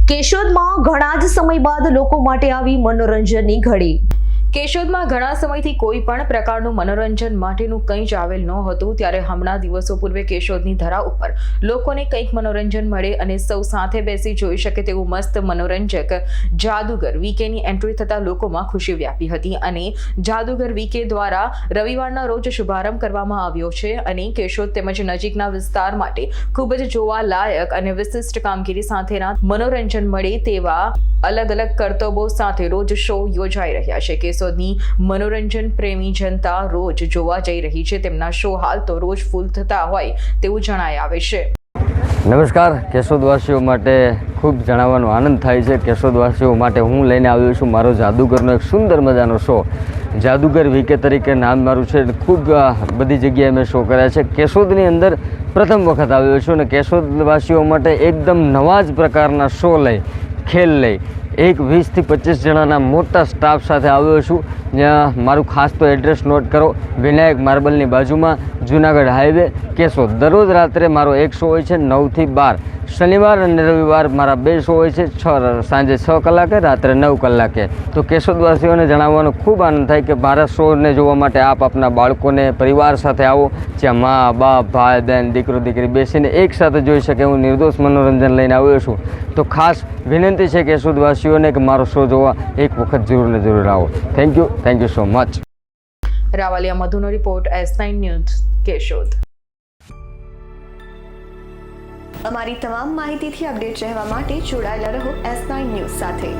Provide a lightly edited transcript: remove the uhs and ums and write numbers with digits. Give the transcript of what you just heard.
કેશોદમાં ઘણા જ સમય બાદ લોકો માટે આવી મનોરંજનની ઘડી। કેશોદમાં ઘણા સમયથી કોઈ પણ પ્રકારનું મનોરંજન માટેનું કંઈ જ આવેલ ન હતું, ત્યારે હમણાં દિવસો પૂર્વે કેશોદની ધરા ઉપર લોકોને કંઈક મનોરંજન મળે અને સૌ સાથે બેસી જોઈ શકે તેવું મસ્ત મનોરંજક જાદુગર વીકેની એન્ટ્રી થતા લોકોમાં ખુશી વ્યાપી હતી અને જાદુગર વીકે દ્વારા રવિવારના રોજ શુભારંભ કરવામાં આવ્યો છે અને કેશોદ તેમજ નજીકના વિસ્તાર માટે ખૂબ જ જોવાલાયક અને વિશિષ્ટ કામગીરી સાથેના મનોરંજન મળે તેવા અલગ અલગ કરતબો સાથે રોજ શો યોજાઈ રહ્યા છે। કેશોદની મનોરંજન પ્રેમી જનતા રોજ જોવા જઈ રહી છે। તેમના શો હાલ તો રોજ ફૂલ થતા હોય તેવું જણાઈ આવે છે। નમસ્કાર, કેશોદવાસીઓ માટે ખૂબ જણાવવાનો આનંદ થાય છે। કેશોદવાસીઓ માટે હું લઈને આવ્યો છું મારો જાદુગરનો એક સુંદર મજાનો શો। જાદુગર વીકે તરીકે નામ મારું છે। ખૂબ બધી જગ્યાએ મેં શો કર્યા છે। કેશોદની અંદર પ્રથમ વખત આવ્યો છું અને કેશોદવાસીઓ માટે એકદમ નવા જ પ્રકારના શો લઈ ખેલ લઈ એક 20 થી 25 જણાના મોટા સ્ટાફ સાથે આવ્યો છું। જ્યાં મારું ખાસ તો એડ્રેસ નોટ કરો, વિનાયક માર્બલની બાજુમાં, જુનાગઢ હાઈવે, કેશોદ। દરરોજ રાત્રે મારો એક શો હોય છે 9 થી 12। શનિવાર અને રવિવાર મારા 2 શો હોય છે, સાંજે 6 કલાકે, રાત્રે 9 કલાકે। તો કેશોદવાસીઓને જણાવવાનો ખૂબ આનંદ થાય કે મારા શોને જોવા માટે આપ આપના બાળકોને પરિવાર સાથે આવો, જ્યાં મા બાપ ભાઈ બહેન દીકરો દીકરી બેસીને એક સાથે જોઈ શકે હું નિર્દોષ મનોરંજન લઈને આવ્યો છું। તો ખાસ વિનંતી છે કેશોદવાસીઓને કે મારો શો જોવા એક વખત જરૂર ને જરૂર આવો। Thank you so much. રાવલિયા મધુનો રિપોર્ટ, S9 ન્યૂઝ, કેશોદ। અમારી તમામ માહિતીથી અપડેટ રહેવા માટે જોડાયેલા રહો S9 ન્યૂઝ સાથે।